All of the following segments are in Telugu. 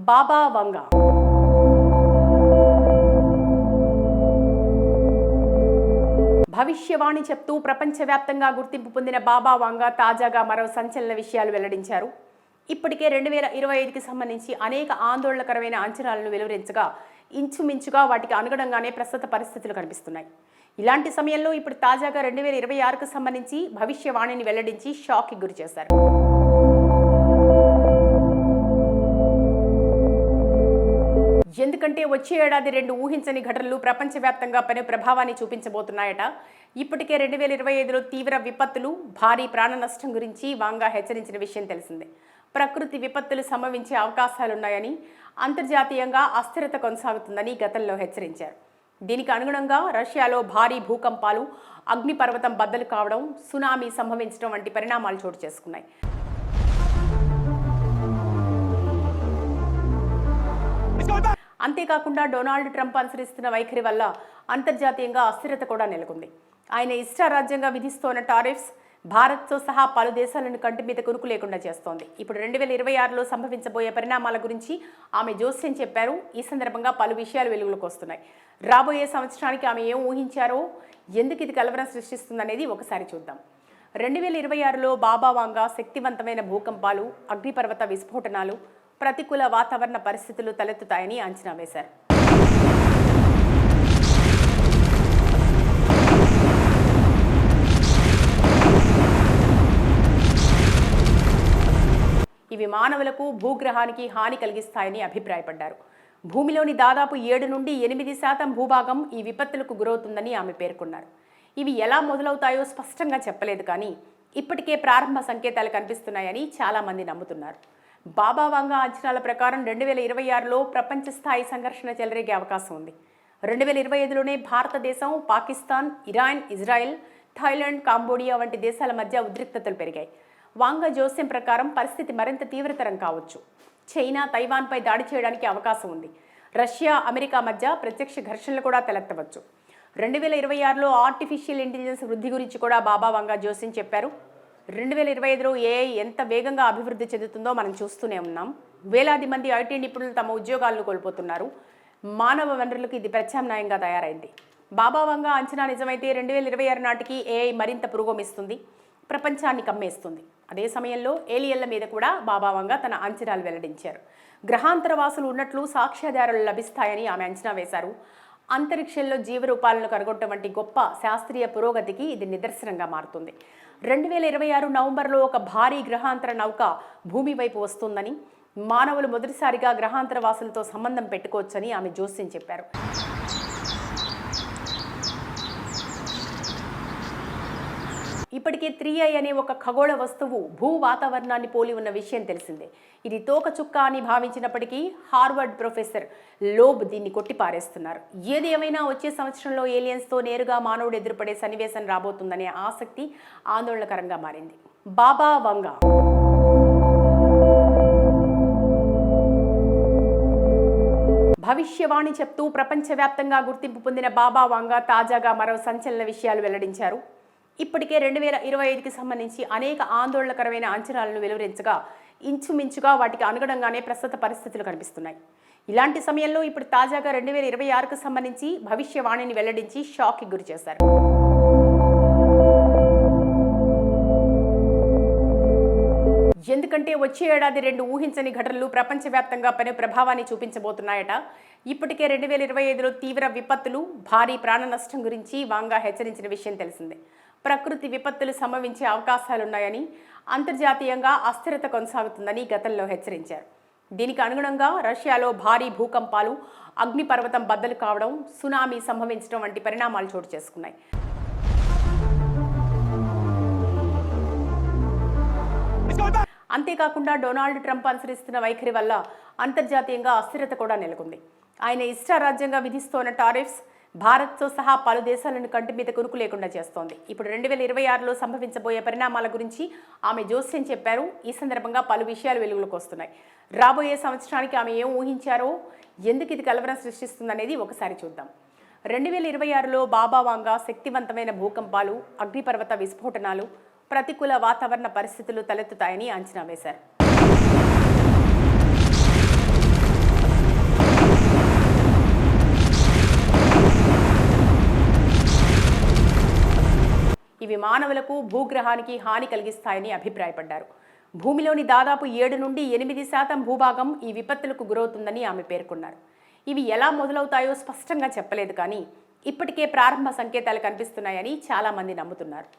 బాబా వంగ. భవిష్యవాణి చెప్తూ ప్రపంచవ్యాప్తంగా గుర్తింపు పొందిన బాబా వంగ తాజాగా మరో సంచలన విషయాలు వెల్లడించారు. ఇప్పటికే 2025కి సంబంధించి అనేక ఆందోళనకరమైన అంచనాలను వెలువరించగా ఇంచుమించుగా వాటికి అనుగుణంగానే ప్రస్తుత పరిస్థితులు కనిపిస్తున్నాయి. ఇలాంటి సమయంలో ఇప్పుడు తాజాగా 2026కు సంబంధించి భవిష్యవాణిని వెల్లడించి షాక్కి గురి చేశారు. ఎందుకంటే వచ్చే ఏడాది 2 ఊహించని ఘటనలు ప్రపంచవ్యాప్తంగా పెను ప్రభావాన్ని చూపించబోతున్నాయట. ఇప్పటికే 2025లో తీవ్ర విపత్తులు, భారీ ప్రాణ నష్టం గురించి వాంగా హెచ్చరించిన విషయం తెలిసిందే. ప్రకృతి విపత్తులు సంభవించే అవకాశాలున్నాయని, అంతర్జాతీయంగా అస్థిరత కొనసాగుతుందని గతంలో హెచ్చరించారు. దీనికి అనుగుణంగా రష్యాలో భారీ భూకంపాలు, అగ్నిపర్వతం బద్దలు కావడం, సునామీ సంభవించడం వంటి పరిణామాలు చోటు చేసుకున్నాయి. అంతేకాకుండా డొనాల్డ్ ట్రంప్ అనుసరిస్తున్న వైఖరి వల్ల అంతర్జాతీయంగా అస్థిరత కూడా నెలకొంది. ఆయన ఇష్టారాజ్యంగా విధిస్తోన్న టారిఫ్స్ భారత్తో సహా పలు దేశాలను కంటి మీద కునుకు లేకుండా చేస్తోంది. ఇప్పుడు 2026లో సంభవించబోయే పరిణామాల గురించి ఆమె జోస్యం చెప్పారు. ఈ సందర్భంగా పలు విషయాలు వెలుగులోకి వస్తున్నాయి. రాబోయే సంవత్సరానికి ఆమె ఏం ఊహించారో, ఎందుకు ఇది కలవరం సృష్టిస్తుందనేది ఒకసారి చూద్దాం. 2026లో బాబా వాంగా శక్తివంతమైన భూకంపాలు, అగ్నిపర్వత విస్ఫోటనాలు, ప్రతికూల వాతావరణ పరిస్థితులు తలెత్తుతాయని అంచనా వేశారు. ఇవి మానవులకు, భూగ్రహానికి హాని కలిగిస్తాయని అభిప్రాయపడ్డారు. భూమిలోని దాదాపు 7 నుండి 8% భూభాగం ఈ విపత్తులకు గురవుతుందని ఆమె పేర్కొన్నారు. ఇవి ఎలా మొదలవుతాయో స్పష్టంగా చెప్పలేదు, కానీ ఇప్పటికే ప్రారంభ సంకేతాలు కనిపిస్తున్నాయని చాలామంది నమ్ముతున్నారు. బాబా వాంగా అంచనాల ప్రకారం 2026లో ప్రపంచ స్థాయి సంఘర్షణ చెలరేగే అవకాశం ఉంది. 2025లోనే భారతదేశం, Pakistan, Iran, Israel, Thailand, Cambodia వంటి దేశాల మధ్య ఉద్రిక్తతలు పెరిగాయి. వాంగా జోస్యం ప్రకారం పరిస్థితి మరింత తీవ్రతరం కావచ్చు. చైనా తైవాన్పై దాడి చేయడానికి అవకాశం ఉంది. రష్యా, అమెరికా మధ్య ప్రత్యక్ష ఘర్షణలు కూడా తలెత్తవచ్చు. 2026లో ఆర్టిఫిషియల్ ఇంటెలిజెన్స్ వృద్ధి గురించి కూడా బాబా వాంగా జోస్యం చెప్పారు. 2025లో ఏఐ ఎంత వేగంగా అభివృద్ధి చెందుతుందో మనం చూస్తూనే ఉన్నాం. వేలాది మంది ఐటీ నిపుణులు తమ ఉద్యోగాలను కోల్పోతున్నారు. మానవ వనరులకు ఇది ప్రత్యామ్నాయంగా తయారైంది. బాబా వాంగా అంచనా నిజమైతే 2026 నాటికి ఏఐ మరింత పురోగమిస్తుంది, ప్రపంచాన్ని కమ్మేస్తుంది. అదే సమయంలో ఏలియన్ల మీద కూడా బాబా వాంగా తన అంచనాలు వెల్లడించారు. గ్రహాంతర వాసులు ఉన్నట్లు సాక్ష్యాధారాలు లభిస్తాయని ఆమె అంచనా వేశారు. అంతరిక్షంలో జీవరూపాలను కనుగొనడం వంటి గొప్ప శాస్త్రీయ పురోగతికి ఇది నిదర్శనంగా మారుతుంది. 2026 నవంబర్లో ఒక భారీ గ్రహాంతర నౌక భూమి వైపు వస్తుందని, మానవులు మొదటిసారిగా గ్రహాంతర వాసులతో సంబంధం పెట్టుకోవచ్చని ఆమె జోస్యం చెప్పారు. ఇప్పటికే 3i అనే ఒక ఖగోళ వస్తువు భూ వాతావరణాన్ని పోలి ఉన్న విషయం తెలిసిందే. ఇది తోకచుక్క అని భావించినప్పటికీ హార్వర్డ్ ప్రొఫెసర్ లోబ్ దీన్ని కొట్టిపారేస్తున్నారు. ఏది ఏమైనా వచ్చే సంవత్సరంలో ఏలియన్స్తో నేరుగా మానవుడు ఎదురుపడే సన్నివేశం రాబోతుందనే ఆసక్తి ఆందోళనకరంగా మారింది. బాబా వంగా. భవిష్యవాణి చెప్తూ ప్రపంచవ్యాప్తంగా గుర్తింపు పొందిన బాబా వంగా తాజాగా మరో సంచలన విషయాలు వెల్లడించారు. ఇప్పటికే 2025కి సంబంధించి అనేక ఆందోళనకరమైన అంచనాలను వెలువరించగా ఇంచుమించుగా వాటికి అనుగుణంగానే ప్రస్తుత పరిస్థితులు కనిపిస్తున్నాయి. ఇలాంటి సమయంలో ఇప్పుడు తాజాగా 2026కు సంబంధించి భవిష్యవాణిని వెల్లడించి షాక్కి గురి చేశారు. ఎందుకంటే వచ్చే ఏడాది 2 ఊహించని ఘటనలు ప్రపంచవ్యాప్తంగా పెను ప్రభావాన్ని చూపించబోతున్నాయట. ఇప్పటికే 2025లో తీవ్ర విపత్తులు, భారీ ప్రాణ నష్టం గురించి వాంగా హెచ్చరించిన విషయం తెలిసిందే. ప్రకృతి విపత్తులు సంభవించే అవకాశాలున్నాయని, అంతర్జాతీయంగా అస్థిరత కొనసాగుతుందని గతంలో హెచ్చరించారు. దీనికి అనుగుణంగా రష్యాలో భారీ భూకంపాలు, అగ్నిపర్వతం బద్దలు కావడం, సునామీ సంభవించడం వంటి పరిణామాలు చోటు చేసుకున్నాయి. అంతేకాకుండా డొనాల్డ్ ట్రంప్ అనుసరిస్తున్న వైఖరి వల్ల అంతర్జాతీయంగా అస్థిరత కూడా నెలకొంది. ఆయన ఇష్టారాజ్యంగా విధిస్తోన్న టారిఫ్స్ భారత్తో సహా పలు దేశాలను కంటి మీద కునుకు లేకుండా చేస్తోంది. ఇప్పుడు 2026లో సంభవించబోయే పరిణామాల గురించి ఆమె జోస్యం చెప్పారు. ఈ సందర్భంగా పలు విషయాలు వెలుగులోకి వస్తున్నాయి. రాబోయే సంవత్సరానికి ఆమె ఏం ఊహించారో, ఎందుకు ఇది కలవరం సృష్టిస్తుందనేది ఒకసారి చూద్దాం. 2026లో బాబా వాంగా శక్తివంతమైన భూకంపాలు, అగ్నిపర్వత విస్ఫోటనాలు, ప్రతికూల వాతావరణ పరిస్థితులు తలెత్తుతాయని అంచనా వేశారు. మానవులకు భూగ్రహానికి హాని కలిగిస్తాయని అభిప్రాయపడ్డారు. భూమిలోని దాదాపు 7 నుండి 8% భూభాగం ఈ విపత్తులకు గురవుతుందని ఆమె పేర్కొన్నారు. ఇవి ఎలా మొదలవుతాయో స్పష్టంగా చెప్పలేదు, కానీ ఇప్పటికే ప్రారంభ సంకేతాలు కనిపిస్తున్నాయని చాలామంది నమ్ముతున్నారు.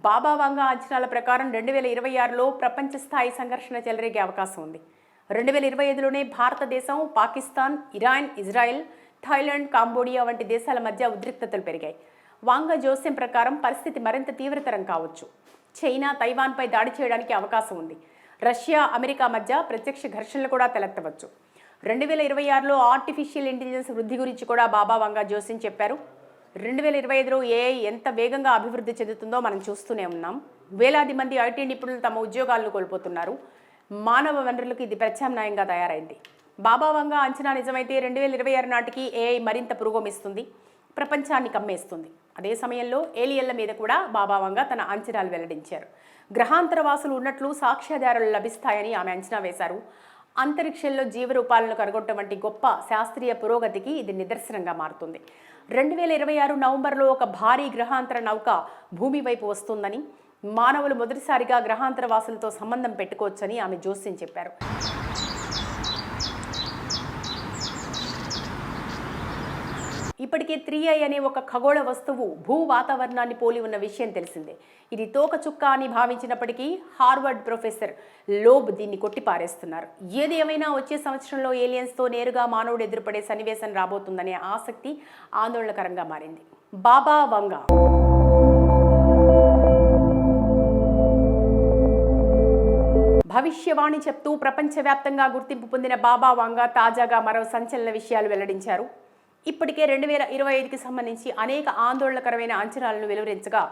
బాబా వాంగా అంచనాల ప్రకారం 2026లో ప్రపంచ స్థాయి సంఘర్షణ చెలరేగే అవకాశం ఉంది. 2025లోనే భారతదేశం, Pakistan, Iran, Israel, Thailand, Cambodia వంటి దేశాల మధ్య ఉద్రిక్తతలు పెరిగాయి. వాంగా జోస్యం ప్రకారం పరిస్థితి మరింత తీవ్రతరం కావచ్చు. చైనా తైవాన్పై దాడి చేయడానికి అవకాశం ఉంది. రష్యా, అమెరికా మధ్య ప్రత్యక్ష ఘర్షణలు కూడా తలెత్తవచ్చు. 2026లో ఆర్టిఫిషియల్ ఇంటెలిజెన్స్ వృద్ధి గురించి కూడా బాబా వాంగా జోస్యం చెప్పారు. 2025లో ఏఐ ఎంత వేగంగా అభివృద్ధి చెందుతుందో మనం చూస్తూనే ఉన్నాం. వేలాది మంది ఐటీ నిపుణులు తమ ఉద్యోగాలను కోల్పోతున్నారు. మానవ వనరులకు ఇది ప్రత్యామ్నాయంగా తయారైంది. బాబా వాంగా అంచనా నిజమైతే 2026 నాటికి ఏఐ మరింత పురోగమిస్తుంది, ప్రపంచాన్ని కమ్మేస్తుంది. అదే సమయంలో ఏలియన్ల మీద కూడా బాబా వాంగా తన అంచనాలు వెల్లడించారు. గ్రహాంతర వాసులు ఉన్నట్లు సాక్ష్యాధారాలు లభిస్తాయని ఆమె అంచనా వేశారు. అంతరిక్షంలో జీవరూపాలను కనుగొనడం వంటి గొప్ప శాస్త్రీయ పురోగతికి ఇది నిదర్శనంగా మారుతుంది. 2026 నవంబర్లో ఒక భారీ గ్రహాంతర నౌక భూమి వైపు వస్తుందని, మానవులు మొదటిసారిగా గ్రహాంతర వాసులతో సంబంధం పెట్టుకోవచ్చని ఆమె జోస్యం చెప్పారు. ఇప్పటికే 3i అనే ఒక ఖగోళ వస్తువు భూ వాతావరణాన్ని పోలి ఉన్న విషయం తెలిసిందే. ఇది తోకచుక్క అని భావించినప్పటికీ హార్వర్డ్ ప్రొఫెసర్ లోబ్ దీన్ని కొట్టిపారేస్తున్నారు. ఏది ఏమైనా వచ్చే సంవత్సరంలో ఏలియన్స్తో నేరుగా మానవుడు ఎదురుపడే సన్నివేశం రాబోతుందనే ఆసక్తి ఆందోళనకరంగా మారింది. బాబా వాంగా భవిష్యవాణి చెప్తూ ప్రపంచవ్యాప్తంగా గుర్తింపు పొందిన బాబా వాంగా తాజాగా మరో సంచలన విషయాలు వెల్లడించారు. ఇప్పటికే 2025కి సంబంధించి అనేక ఆందోళనకరమైన అంచనాలను వెలువరించగా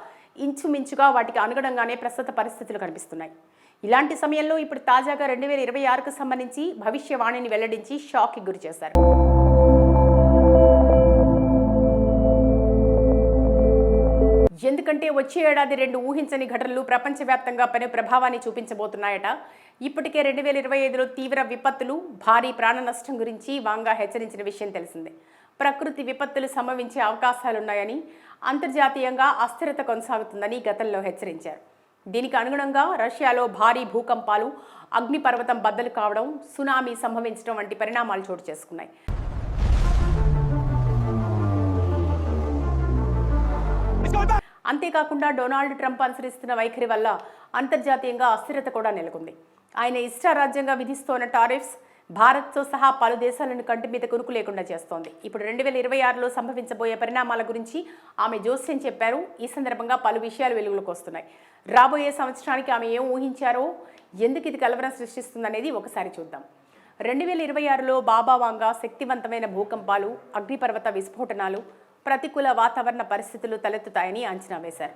ఇంచుమించుగా వాటికి అనుగుణంగానే ప్రస్తుత పరిస్థితులు కనిపిస్తున్నాయి. ఇలాంటి సమయంలో ఇప్పుడు తాజాగా 2026కు సంబంధించి భవిష్యవాణిని వెల్లడించి షాక్కి గురి చేశారు. ఎందుకంటే వచ్చే ఏడాది 2 ఊహించని ఘటనలు ప్రపంచవ్యాప్తంగా పెను ప్రభావాన్ని చూపించబోతున్నాయట. ఇప్పటికే 2025లో తీవ్ర విపత్తులు, భారీ ప్రాణ నష్టం గురించి వాంగా హెచ్చరించిన విషయం తెలిసిందే. ప్రకృతి విపత్తులు సంభవించే అవకాశాలున్నాయని, అంతర్జాతీయంగా అస్థిరత కొనసాగుతుందని గతంలో హెచ్చరించారు. దీనికి అనుగుణంగా రష్యాలో భారీ భూకంపాలు, అగ్నిపర్వతం బద్దలు కావడం, సునామీ సంభవించడం వంటి పరిణామాలు చోటు చేసుకున్నాయి. అంతేకాకుండా డొనాల్డ్ ట్రంప్ అనుసరిస్తున్న వైఖరి వల్ల అంతర్జాతీయంగా అస్థిరత కూడా నెలకొంది. ఆయన ఇష్టారాజ్యంగా విధిస్తోన్న టారిఫ్స్ భారత్తో సహా పలు దేశాలను కంటి మీద కునుకు లేకుండా చేస్తోంది. ఇప్పుడు 2026లో సంభవించబోయే పరిణామాల గురించి ఆమె జోస్యం చెప్పారు. ఈ సందర్భంగా పలు విషయాలు వెలుగులోకి వస్తున్నాయి. రాబోయే సంవత్సరానికి ఆమె ఏం ఊహించారో, ఎందుకు ఇది కలవరం సృష్టిస్తుందనేది ఒకసారి చూద్దాం. 2026లో బాబా వాంగా శక్తివంతమైన భూకంపాలు, అగ్నిపర్వత విస్ఫోటనాలు, ప్రతికూల వాతావరణ పరిస్థితులు తలెత్తుతాయని అంచనా వేశారు.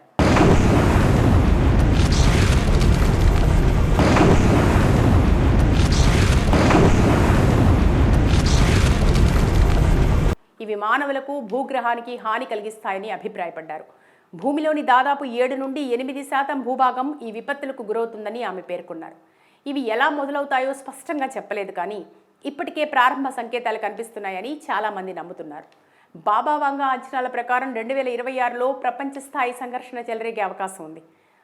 ఇవి మానవులకు భూగ్రహానికి హాని కలిగిస్తాయని అభిప్రాయపడ్డారు. భూమిలోని దాదాపు 7 నుండి 8% భూభాగం ఈ విపత్తులకు గురవుతుందని ఆమె పేర్కొన్నారు. ఇవి ఎలా మొదలవుతాయో స్పష్టంగా చెప్పలేదు, కానీ ఇప్పటికే ప్రారంభ సంకేతాలు కనిపిస్తున్నాయని చాలామంది నమ్ముతున్నారు. బాబా వాంగా అంచనాల ప్రకారం 2026లో ప్రపంచ స్థాయి సంఘర్షణ చెలరేగే అవకాశం ఉంది.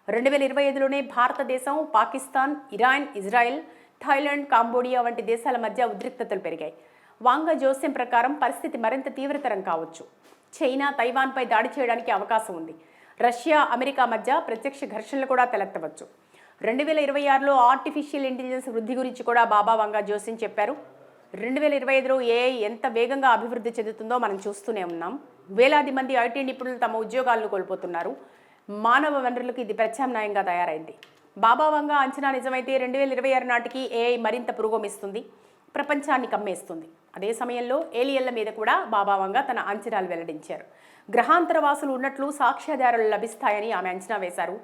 2025లోనే భారతదేశం, Pakistan, Iran, Israel, Thailand, Cambodia వంటి దేశాల మధ్య ఉద్రిక్తతలు పెరిగాయి. వాంగా జోస్యం ప్రకారం పరిస్థితి మరింత తీవ్రతరం కావచ్చు. చైనా తైవాన్పై దాడి చేయడానికి అవకాశం ఉంది. రష్యా, అమెరికా మధ్య ప్రత్యక్ష ఘర్షణలు కూడా తలెత్తవచ్చు. 2026లో ఆర్టిఫిషియల్ ఇంటెలిజెన్స్ వృద్ధి గురించి కూడా బాబా వాంగా జోస్యం చెప్పారు. 2025లో ఏఐ ఎంత వేగంగా అభివృద్ధి చెందుతుందో మనం చూస్తూనే ఉన్నాం. వేలాది మంది ఐటీ నిపుణులు తమ ఉద్యోగాలను కోల్పోతున్నారు. మానవ వనరులకు ఇది ప్రత్యామ్నాయంగా తయారైంది. బాబా వాంగా అంచనా నిజమైతే 2026 నాటికి ఏఐ మరింత పురోగమిస్తుంది, ప్రపంచాన్ని కమ్మేస్తుంది. అదే సమయంలో ఏలియన్ల మీద కూడా బాబా వాంగా తన అంచనాలు వెల్లడించారు. గ్రహాంతర వాసులు ఉన్నట్లు సాక్ష్యాధారాలు లభిస్తాయని ఆమె అంచనా వేశారు.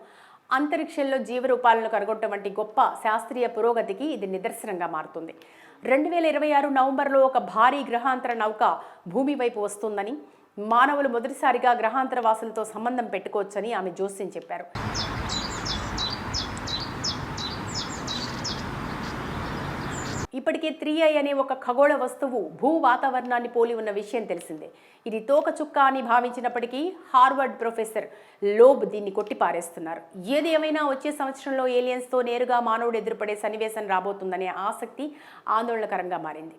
అంతరిక్షంలో జీవరూపాలను కనుగొనడం వంటి గొప్ప శాస్త్రీయ పురోగతికి ఇది నిదర్శనంగా మారుతుంది. 2026 నవంబర్లో ఒక భారీ గ్రహాంతర నౌక భూమి వైపు వస్తుందని, మానవులు మొదటిసారిగా గ్రహాంతర వాసులతో సంబంధం పెట్టుకోవచ్చని ఆమె జోస్యం చెప్పారు. ఇప్పటికే 3i అనే ఒక ఖగోళ వస్తువు భూ వాతావరణాన్ని పోలి ఉన్న విషయం తెలిసిందే. ఇది తోకచుక్క అని భావించినప్పటికీ హార్వర్డ్ ప్రొఫెసర్ లోబ్ దీన్ని కొట్టిపారేస్తున్నారు. ఏది ఏమైనా వచ్చే సంవత్సరంలో ఏలియన్స్తో నేరుగా మానవుడు ఎదురుపడే సన్నివేశం రాబోతుందనే ఆసక్తి ఆందోళనకరంగా మారింది.